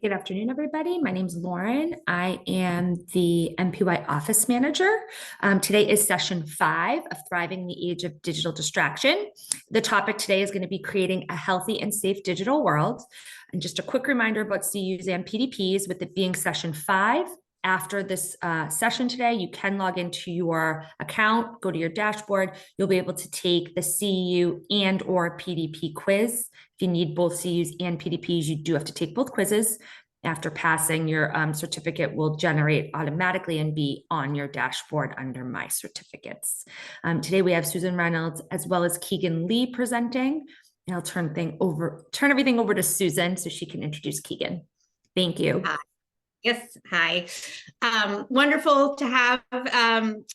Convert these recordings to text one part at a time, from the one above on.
Good afternoon, everybody. My name is Lauren. I am the MPY office manager. Today is session 5 of Thriving in the Age of Digital Distraction. The topic today is going to be creating a healthy and safe digital world. And just a quick reminder about CUs and PDPs, with it being session 5. After this session today, you can log into your account, go to your dashboard. You'll be able to take the CU and or PDP quiz. If you need both CUs and PDPs, you do have to take both quizzes. After passing, your certificate will generate automatically and be on your dashboard under My Certificates. Today we have Susan Reynolds as well as Keegan Lee presenting. And I'll turn everything over to Susan so she can introduce Keegan. Thank you. Yes, hi. Wonderful to have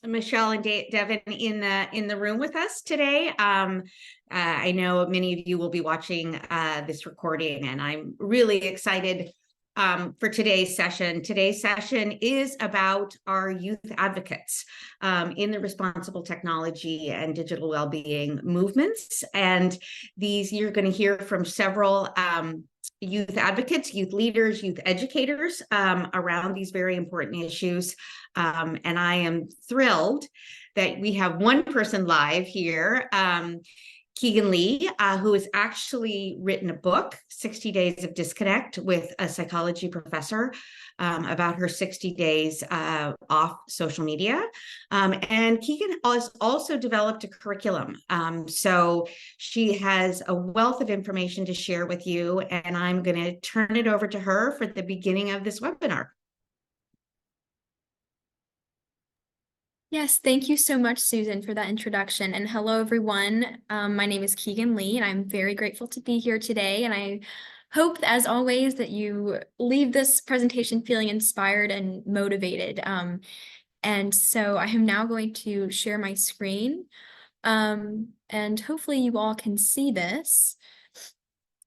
Michelle and Devin in the room with us today. I know many of you will be watching this recording, and I'm really excited for today's session. Today's session is about our youth advocates in the responsible technology and digital well-being movements. And you're going to hear from several youth advocates, youth leaders, youth educators around these very important issues. And I am thrilled that we have one person live here, Keegan Lee, who has actually written a book, 60 Days of Disconnect, with a psychology professor about her 60 days off social media. And Keegan has also developed a curriculum. So she has a wealth of information to share with you, and I'm going to turn it over to her for the beginning of this webinar. Yes, thank you so much, Susan, for that introduction. And hello, everyone. My name is Keegan Lee, and I'm very grateful to be here today. And I hope, as always, that you leave this presentation feeling inspired and motivated. And so I am now going to share my screen. And hopefully you all can see this.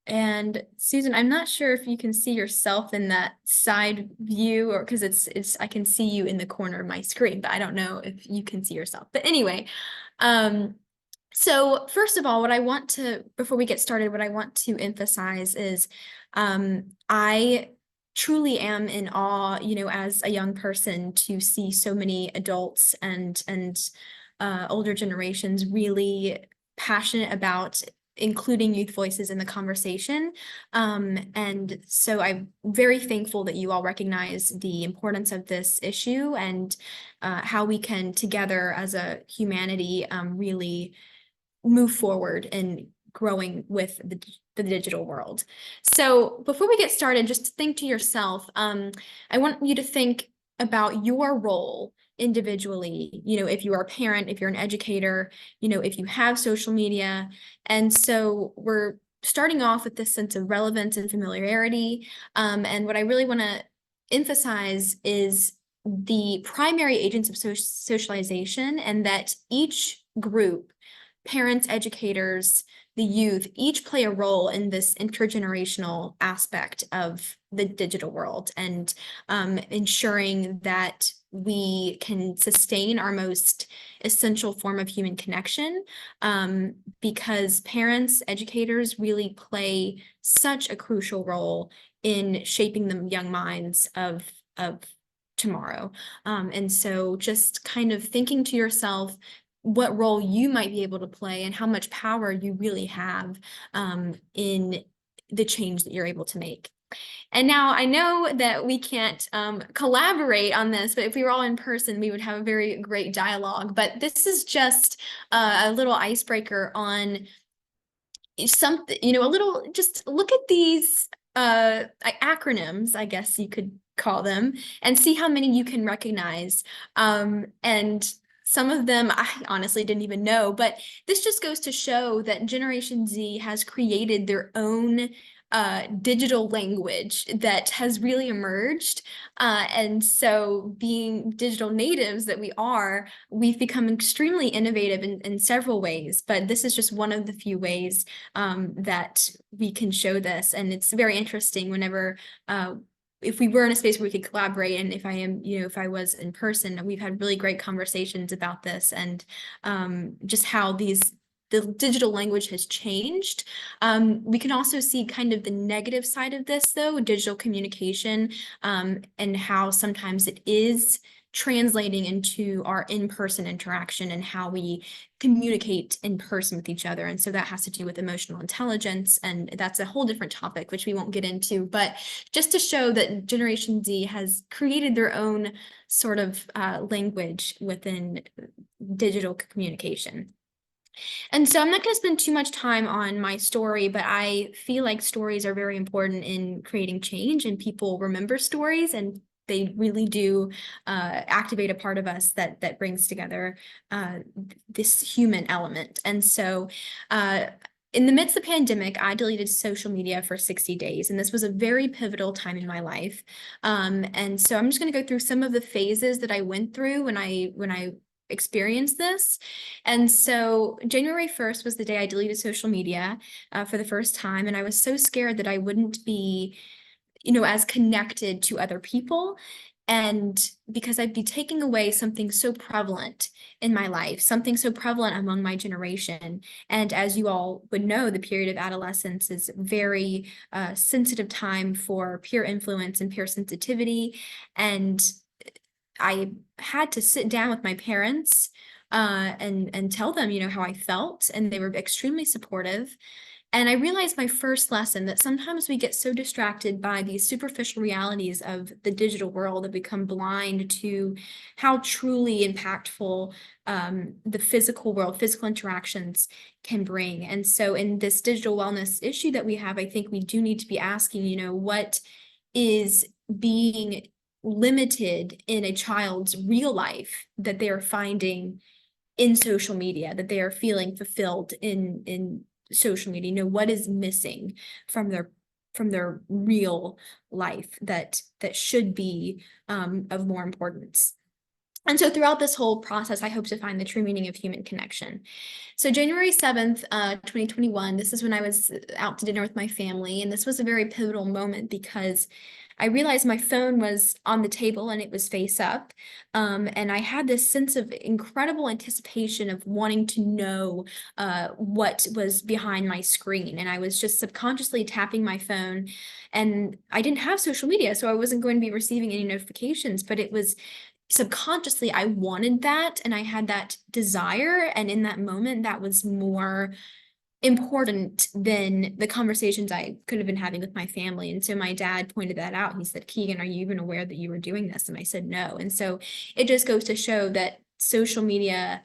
And Susan, I'm not sure if you can see yourself in that side view, or because I can see you in the corner of my screen, but I don't know if you can see yourself. But anyway, so first of all, before we get started, what I want to emphasize is I truly am in awe, as a young person, to see so many adults and older generations really passionate about including youth voices in the conversation. And so I'm very thankful that you all recognize the importance of this issue and how we can together as a humanity really move forward in growing with the digital world. So before we get started, just think to yourself, I want you to think about your role individually, if you are a parent, if you're an educator, if you have social media. And so we're starting off with this sense of relevance and familiarity. And what I really want to emphasize is the primary agents of socialization, and that each group, parents, educators, the youth, each play a role in this intergenerational aspect of the digital world, and ensuring that we can sustain our most essential form of human connection, because parents, educators really play such a crucial role in shaping the young minds of tomorrow. And so just kind of thinking to yourself what role you might be able to play and how much power you really have in the change that you're able to make. And now I know that we can't collaborate on this, but if we were all in person, we would have a very great dialogue. But this is just a little icebreaker on something, just look at these acronyms, I guess you could call them, and see how many you can recognize. And some of them I honestly didn't even know, but this just goes to show that Generation Z has created their own digital language that has really emerged. And so being digital natives that we are, we've become extremely innovative in several ways, but this is just one of the few ways that we can show this. And it's very interesting whenever if we were in a space where we could collaborate, and if I was in person, we've had really great conversations about this, and just how this the digital language has changed. We can also see kind of the negative side of this, though, digital communication, and how sometimes it is translating into our in-person interaction and how we communicate in person with each other. And so that has to do with emotional intelligence, and that's a whole different topic, which we won't get into, but just to show that Generation Z has created their own sort of language within digital communication. And so I'm not going to spend too much time on my story, but I feel like stories are very important in creating change, and people remember stories, and they really do activate a part of us that brings together this human element. And so in the midst of the pandemic, I deleted social media for 60 days, and this was a very pivotal time in my life. And so I'm just going to go through some of the phases that I went through when I experienced this. And so January 1st was the day I deleted social media for the first time, and I was so scared that I wouldn't be as connected to other people, and because I'd be taking away something so prevalent in my life, something so prevalent among my generation. And as you all would know, the period of adolescence is a very sensitive time for peer influence and peer sensitivity. And I had to sit down with my parents and tell them, how I felt, and they were extremely supportive. And I realized my first lesson that sometimes we get so distracted by these superficial realities of the digital world that we become blind to how truly impactful the physical world, physical interactions can bring. And so in this digital wellness issue that we have, I think we do need to be asking, what is being limited in a child's real life that they are finding in social media, that they are feeling fulfilled in social media. What is missing from their real life that should be of more importance. And so throughout this whole process, I hope to find the true meaning of human connection. So January 7th, 2021, this is when I was out to dinner with my family. And this was a very pivotal moment because I realized my phone was on the table and it was face up. And I had this sense of incredible anticipation of wanting to know what was behind my screen. And I was just subconsciously tapping my phone, and I didn't have social media, so I wasn't going to be receiving any notifications, but it was subconsciously, I wanted that, and I had that desire. And in that moment, that was more important than the conversations I could have been having with my family. And so my dad pointed that out. He said, "Keegan, are you even aware that you were doing this?" And I said, "No." And so it just goes to show that social media,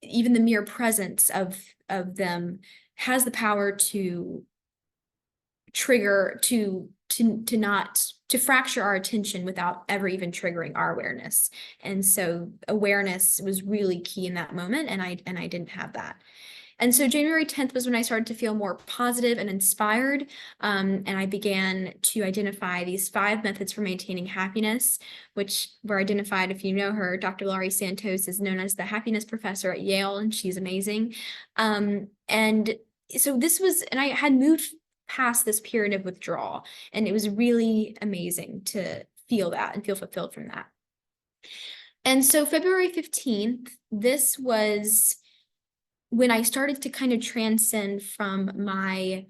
even the mere presence of them, has the power to trigger, to fracture our attention without ever even triggering our awareness. And so awareness was really key in that moment, and I didn't have that. And so January 10th was when I started to feel more positive and inspired, and I began to identify these 5 methods for maintaining happiness, which were identified. If you know her, Dr. Laurie Santos is known as the happiness professor at Yale, and she's amazing. And so this was, and I had moved past this period of withdrawal, and it was really amazing to feel that and feel fulfilled from that. And so February 15th, this was when I started to kind of transcend from my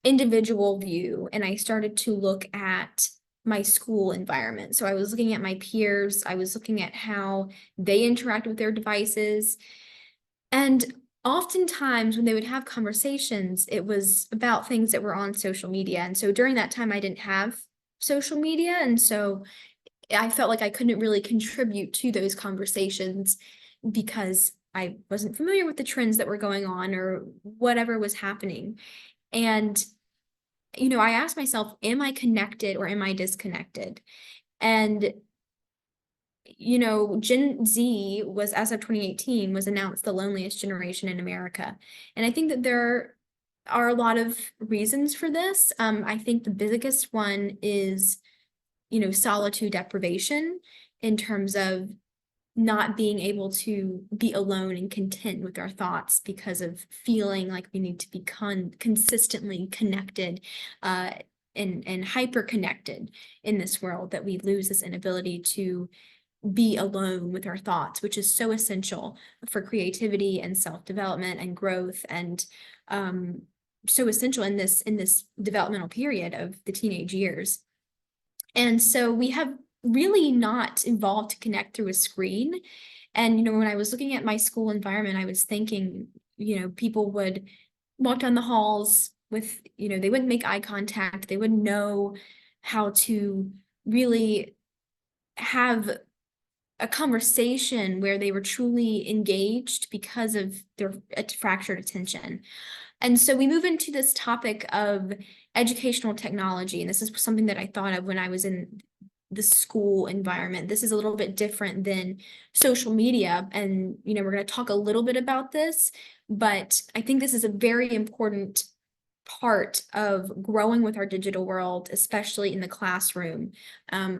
individual view, and I started to look at my school environment. So I was looking at my peers, I was looking at how they interact with their devices. And oftentimes when they would have conversations, it was about things that were on social media. And so during that time, I didn't have social media. And so I felt like I couldn't really contribute to those conversations because I wasn't familiar with the trends that were going on or whatever was happening. And, I asked myself, am I connected or am I disconnected? And, Gen Z was, as of 2018, was announced the loneliest generation in America. And I think that there are a lot of reasons for this. I think the biggest one is, solitude deprivation, in terms of not being able to be alone and content with our thoughts because of feeling like we need to be consistently connected and hyper connected in this world, that we lose this inability to be alone with our thoughts, which is so essential for creativity and self-development and growth, and so essential in this developmental period of the teenage years. And so we have really not evolved to connect through a screen. And, when I was looking at my school environment, I was thinking, people would walk down the halls with, they wouldn't make eye contact. They wouldn't know how to really have a conversation where they were truly engaged because of their fractured attention. And so we move into this topic of educational technology. And this is something that I thought of when I was in the school environment. This is a little bit different than social media. And, we're going to talk a little bit about this, but I think this is a very important part of growing with our digital world, especially in the classroom,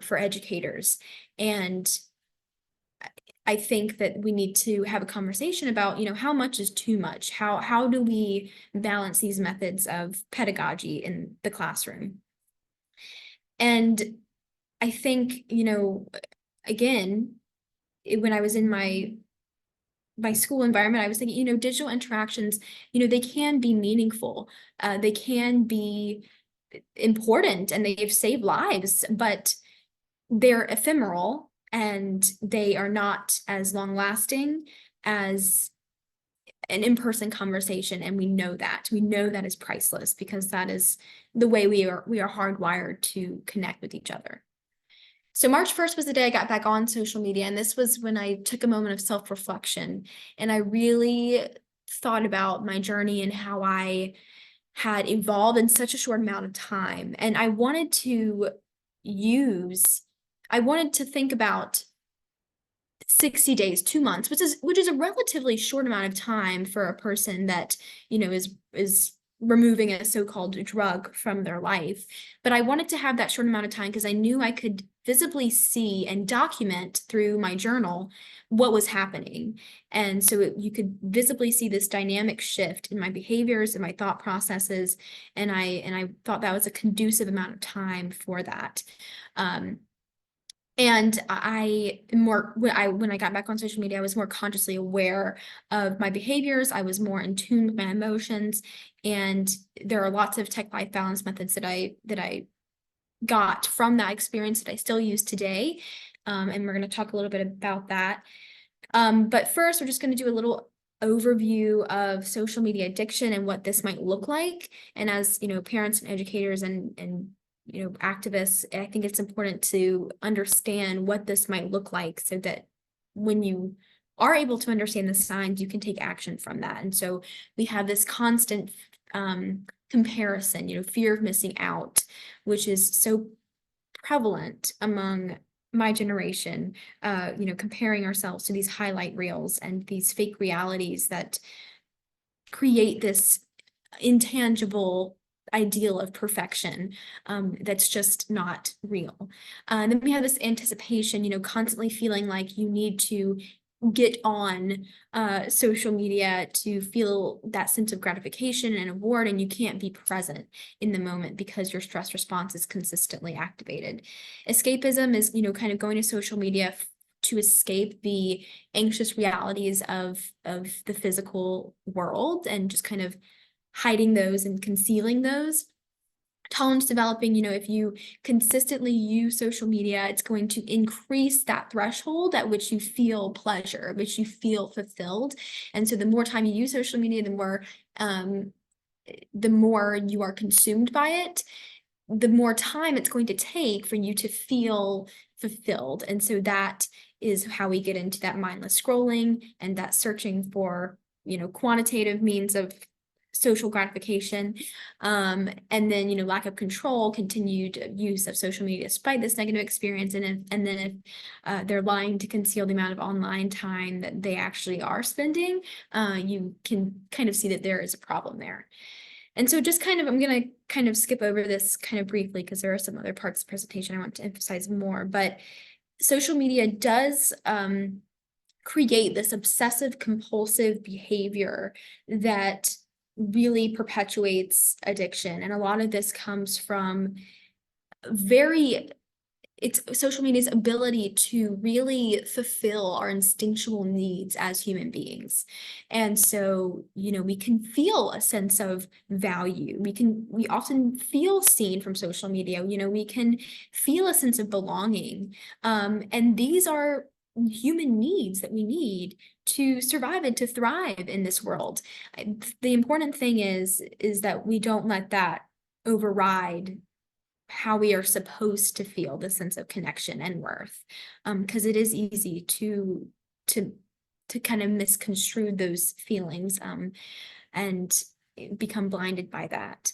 for educators. And I think that we need to have a conversation about, how much is too much? How do we balance these methods of pedagogy in the classroom? And I think, again, when I was in my school environment, I was thinking, digital interactions, they can be meaningful. They can be important, and they've saved lives, but they're ephemeral, and they are not as long lasting as an in-person conversation. And we know that is priceless, because that is the way we are hardwired to connect with each other. So March 1st was the day I got back on social media, and this was when I took a moment of self-reflection, and I really thought about my journey and how I had evolved in such a short amount of time. And I wanted to think about 60 days, 2 months, which is a relatively short amount of time for a person that, is removing a so-called drug from their life. But I wanted to have that short amount of time because I knew I could visibly see and document through my journal what was happening. And so you could visibly see this dynamic shift in my behaviors and my thought processes. And I thought that was a conducive amount of time for that. And when I got back on social media, I was more consciously aware of my behaviors. I was more in tune with my emotions. And there are lots of tech life balance methods that I got from that experience that I still use today. And we're going to talk a little bit about that. But first, we're just going to do a little overview of social media addiction and what this might look like. And as parents and educators and activists, I think it's important to understand what this might look like, so that when you are able to understand the signs, you can take action from that. And so we have this constant comparison, fear of missing out, which is so prevalent among my generation, comparing ourselves to these highlight reels and these fake realities that create this intangible ideal of perfection that's just not real. And then we have this anticipation, constantly feeling like you need to get on social media to feel that sense of gratification and reward, and you can't be present in the moment because your stress response is consistently activated. Escapism is, kind of going to social media to escape the anxious realities of the physical world and just kind of hiding those and concealing those. Tolerance developing, if you consistently use social media, it's going to increase that threshold at which you feel pleasure, which you feel fulfilled. And so the more time you use social media, the more you are consumed by it, the more time it's going to take for you to feel fulfilled. And so that is how we get into that mindless scrolling and that searching for, quantitative means of social gratification, and then lack of control, continued use of social media despite this negative experience, and then if they're lying to conceal the amount of online time that they actually are spending, you can kind of see that there is a problem there. And so just I'm going to kind of skip over this kind of briefly because there are some other parts of the presentation I want to emphasize more, but social media does create this obsessive compulsive behavior that really perpetuates addiction. And a lot of this comes from very it's social media's ability to really fulfill our instinctual needs as human beings. And so, we can feel a sense of value. We often feel seen from social media. We can feel a sense of belonging. And these are human needs that we need to survive and to thrive in this world. The important thing is that we don't let that override how we are supposed to feel the sense of connection and worth, because it is easy to kind of misconstrue those feelings and become blinded by that.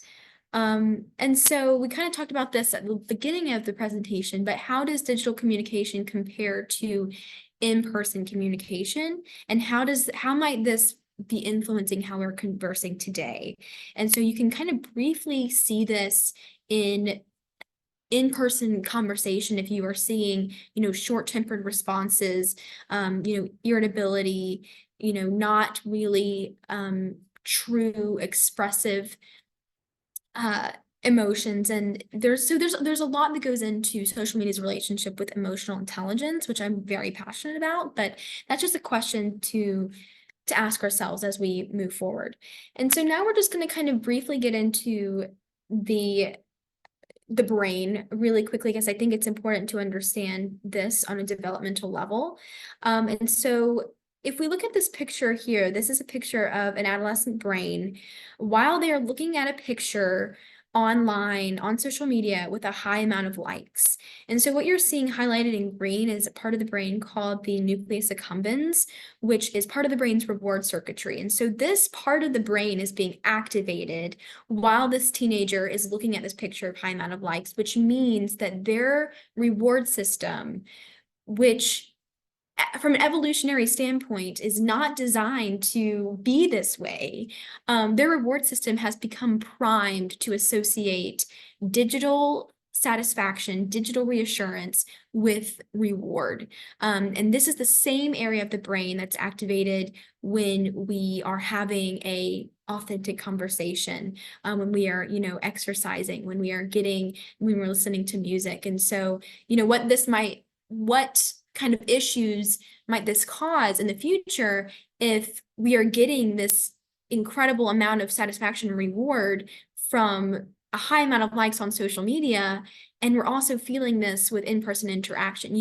And so we kind of talked about this at the beginning of the presentation, but how does digital communication compare to in-person communication, and how might this be influencing how we're conversing today? And so you can kind of briefly see this in-person conversation. If you are seeing, short-tempered responses, irritability, not really true expressive emotions. And there's a lot that goes into social media's relationship with emotional intelligence, which I'm very passionate about, but that's just a question to ask ourselves as we move forward. And so now we're just going to kind of briefly get into the brain really quickly, because I think it's important to understand this on a developmental level. And so if we look at this picture here, this is a picture of an adolescent brain while they are looking at a picture online on social media with a high amount of likes. And so what you're seeing highlighted in green is a part of the brain called the nucleus accumbens, which is part of the brain's reward circuitry. And so this part of the brain is being activated while this teenager is looking at this picture of high amount of likes, which means that their reward system, which from an evolutionary standpoint is not designed to be this way. Their reward system has become primed to associate digital satisfaction, digital reassurance with reward. And this is the same area of the brain that's activated when we are having a authentic conversation, when we are, exercising, when we're listening to music. And so, what kind of issues might this cause in the future if we are getting this incredible amount of satisfaction and reward from a high amount of likes on social media, and we're also feeling this with in-person interaction?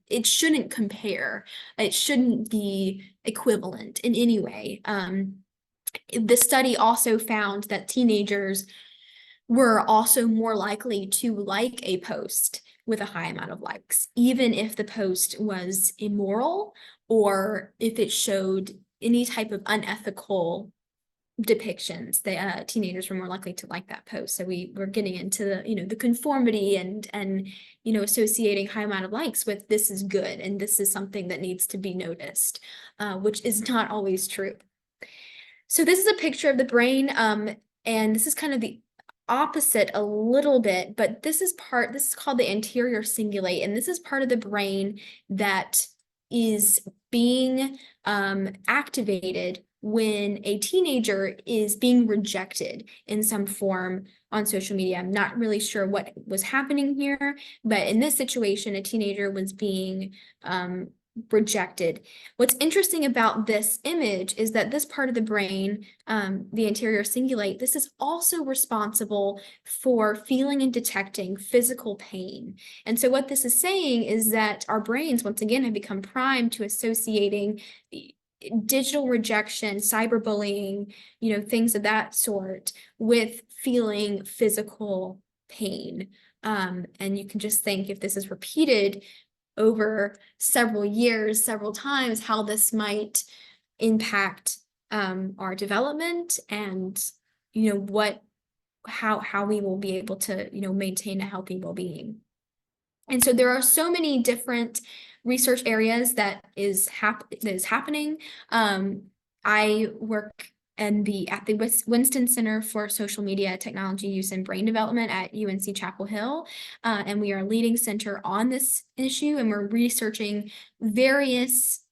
It shouldn't compare. It shouldn't be equivalent in any way. The study also found that teenagers were also more likely to like a post with a high amount of likes, even if the post was immoral or if it showed any type of unethical depictions. The teenagers were more likely to like that post. So we were getting into the conformity and associating high amount of likes with this is good and this is something that needs to be noticed, which is not always true. So this is a picture of the brain, and this is kind of the opposite a little bit, but this is called the anterior cingulate, and this is part of the brain that is being activated when a teenager is being rejected in some form on social media. I'm not really sure what was happening here, but in this situation, a teenager was being rejected. What's interesting about this image is that this part of the brain, the anterior cingulate, this is also responsible for feeling and detecting physical pain. And so what this is saying is that our brains, once again, have become primed to associating digital rejection, cyberbullying, things of that sort with feeling physical pain. And you can just think, if this is repeated over several years, several times, how this might impact our development and how we will be able to maintain a healthy well-being. And so there are so many different research areas that is happening. I work at the Winston Center for Social Media Technology Use and Brain Development at UNC Chapel Hill, and we are a leading center on this issue, and we're researching various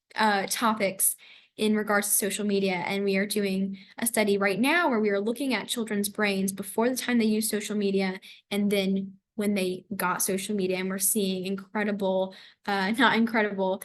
topics in regards to social media. And we are doing a study right now where we are looking at children's brains before the time they use social media and then when they got social media, and we're seeing incredible, not incredible,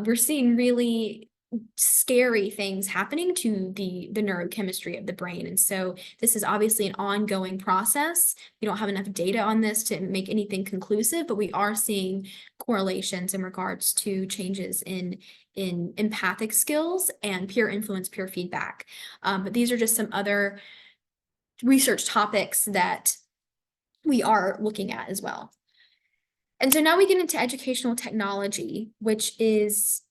we're seeing really scary things happening to the neurochemistry of the brain. And so this is obviously an ongoing process. We don't have enough data on this to make anything conclusive, but we are seeing correlations in regards to changes in empathic skills and peer influence, peer feedback. But these are just some other research topics that we are looking at as well. And so now we get into educational technology, which is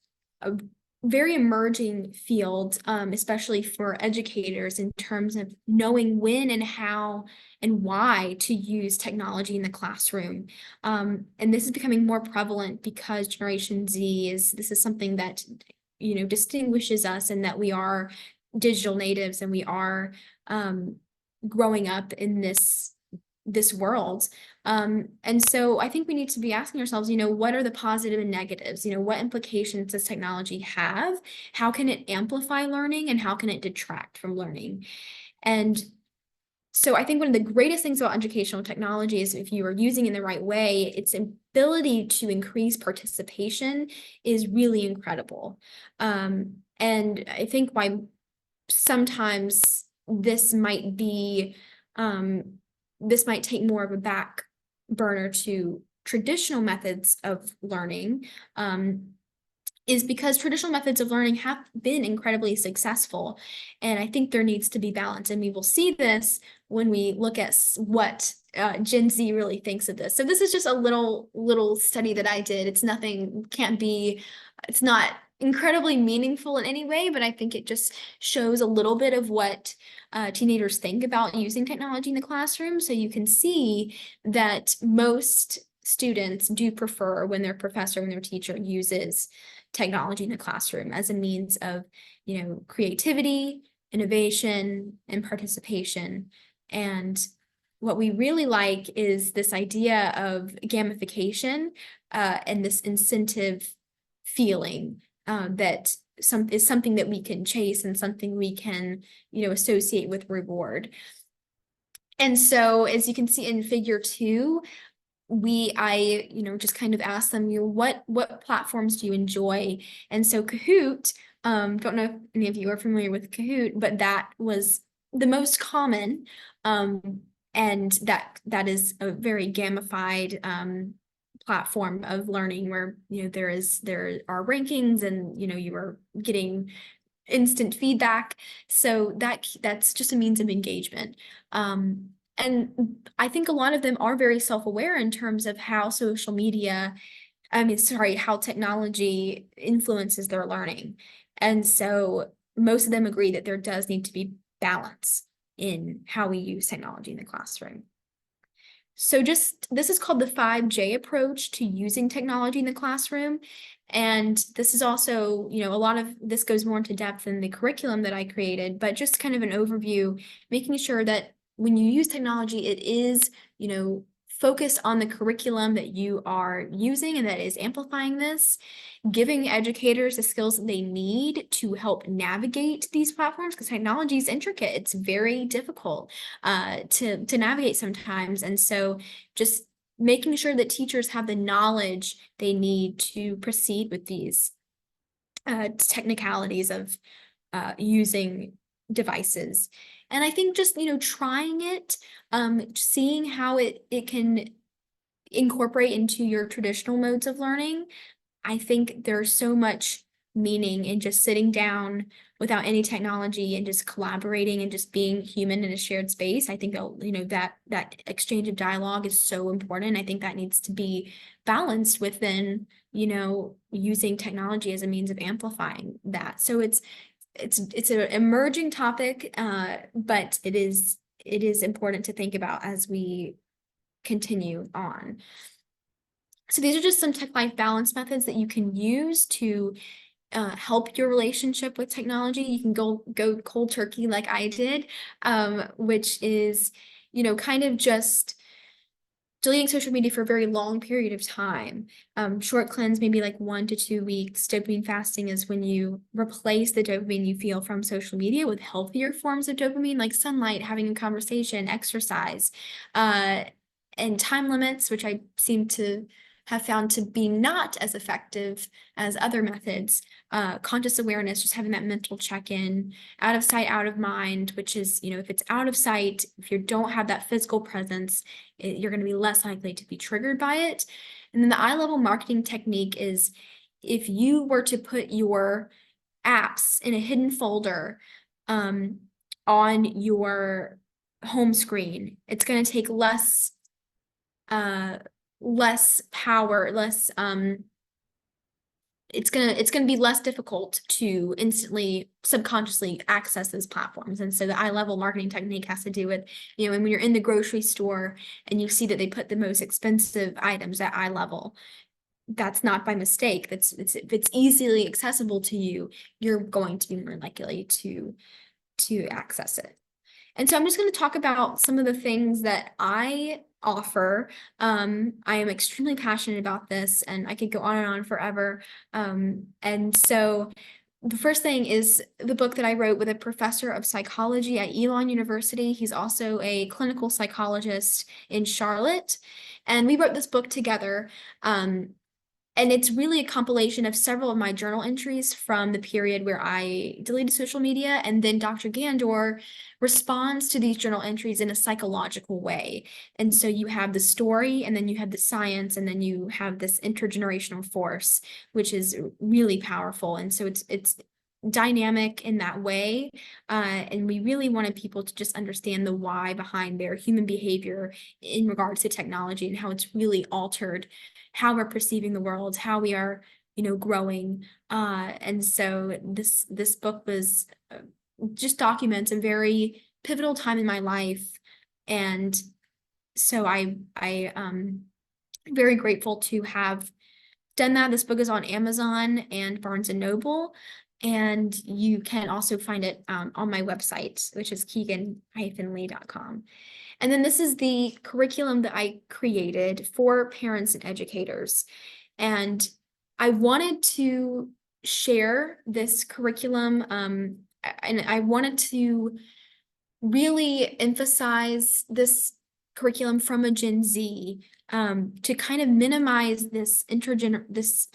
a very emerging field, especially for educators, in terms of knowing when and how and why to use technology in the classroom. And this is becoming more prevalent because Generation Z this is something that, distinguishes us, and that we are digital natives, and we are growing up in this world. And so I think we need to be asking ourselves, what are the positive and negatives? What implications does technology have? How can it amplify learning, and how can it detract from learning? And so I think one of the greatest things about educational technology is, if you are using it in the right way, its ability to increase participation is really incredible. And I think why sometimes this might take more of a back burner to traditional methods of learning, is because traditional methods of learning have been incredibly successful. And I think there needs to be balance. And we will see this when we look at what Gen Z really thinks of this. So this is just a little study that I did. It's not incredibly meaningful in any way, but I think it just shows a little bit of what teenagers think about using technology in the classroom. So you can see that most students do prefer when their professor and their teacher uses technology in the classroom as a means of, creativity, innovation, and participation. And what we really like is this idea of gamification and this incentive feeling that is something that we can chase, and something we can, associate with reward. And so, as you can see in figure 2, I just kind of asked them, what platforms do you enjoy? And so Kahoot, don't know if any of you are familiar with Kahoot, but that was the most common, and that is a very gamified platform of learning, where there are rankings, and you are getting instant feedback. So that's just a means of engagement. And I think a lot of them are very self-aware in terms of how how technology influences their learning. And so most of them agree that there does need to be balance in how we use technology in the classroom. So this is called the 5J approach to using technology in the classroom. And this is also, a lot of this goes more into depth in the curriculum that I created, but just kind of an overview, making sure that when you use technology, it is, focused on the curriculum that you are using, and that is amplifying this, giving educators the skills that they need to help navigate these platforms, because technology is intricate. It's very difficult to navigate sometimes. And so just making sure that teachers have the knowledge they need to proceed with these technicalities of using devices. And I think just, trying it, seeing how it can incorporate into your traditional modes of learning. I think there's so much meaning in just sitting down without any technology and just collaborating and just being human in a shared space. I think that exchange of dialogue is so important. I think that needs to be balanced within, using technology as a means of amplifying that. So it's an emerging topic, but it is important to think about as we continue on. So these are just some tech-life balance methods that you can use to help your relationship with technology. You can go cold turkey like I did, which is, kind of just deleting social media for a very long period of time. Short cleanse, maybe like 1 to 2 weeks. Dopamine fasting is when you replace the dopamine you feel from social media with healthier forms of dopamine, like sunlight, having a conversation, exercise. and time limits, which I seem to have found to be not as effective as other methods. Conscious awareness, just having that mental check-in, out of sight, out of mind, which is, if it's out of sight, if you don't have that physical presence, you're going to be less likely to be triggered by it. And then the eye level marketing technique is, if you were to put your apps in a hidden folder on your home screen, it's going to take less power, it's gonna be less difficult to instantly, subconsciously access those platforms. And so the eye level marketing technique has to do with, and when you're in the grocery store and you see that they put the most expensive items at eye level, that's not by mistake. If it's easily accessible to you, you're going to be more likely to access it. And so I'm just going to talk about some of the things that I offer. I am extremely passionate about this, and I could go on and on forever. And so the first thing is the book that I wrote with a professor of psychology at Elon University. He's also a clinical psychologist in Charlotte. And we wrote this book together. And it's really a compilation of several of my journal entries from the period where I deleted social media. And then Dr. Gandor responds to these journal entries in a psychological way. And so you have the story, and then you have the science, and then you have this intergenerational force, which is really powerful. And so it's dynamic in that way. And we really wanted people to just understand the why behind their human behavior in regards to technology, and how it's really altered how we're perceiving the world, how we are, growing. And so this book was just documents a very pivotal time in my life. And so I very grateful to have done that. This book is on Amazon and Barnes and Noble. And you can also find it on my website, which is keegan-lee.com. And then this is the curriculum that I created for parents and educators. And I wanted to share this curriculum, and I wanted to really emphasize this curriculum from a Gen Z, to kind of minimize this I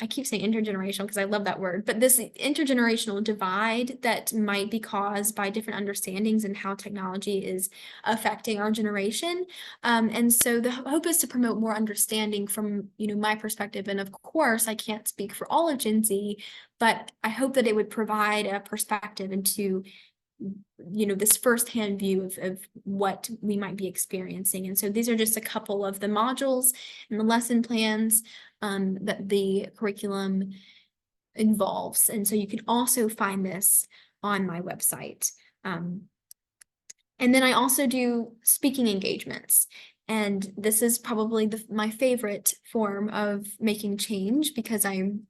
keep saying intergenerational because I love that word, but this intergenerational divide that might be caused by different understandings and how technology is affecting our generation. And so the hope is to promote more understanding from, my perspective. And of course, I can't speak for all of Gen Z, but I hope that it would provide a perspective into this firsthand view of what we might be experiencing. And so these are just a couple of the modules and the lesson plans that the curriculum involves. And so you can also find this on my website. And then I also do speaking engagements. And this is probably my favorite form of making change, because I'm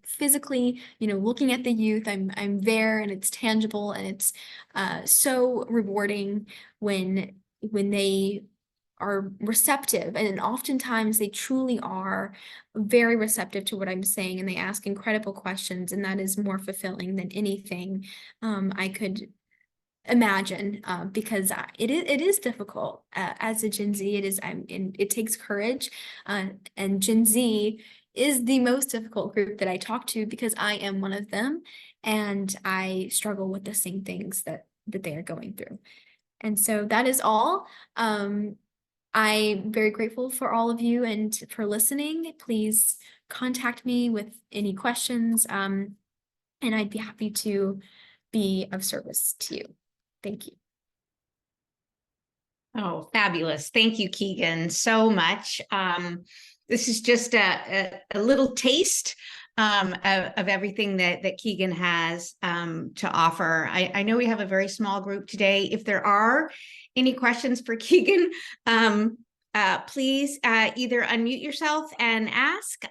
physically, looking at the youth. I'm there, and it's tangible, and it's so rewarding when they are receptive. And oftentimes they truly are very receptive to what I'm saying, and they ask incredible questions, and that is more fulfilling than anything I could imagine, because it is difficult as a Gen Z. It takes courage, and Gen Z is the most difficult group that I talk to, because I am one of them, and I struggle with the same things that they are going through. And so that is all. I'm very grateful for all of you and for listening. Please contact me with any questions, and I'd be happy to be of service to you. Thank you. Oh, fabulous. Thank you, Keegan, so much. This is just a little taste of everything that Keegan has to offer. I know we have a very small group today. If there are any questions for Keegan, please either unmute yourself and ask.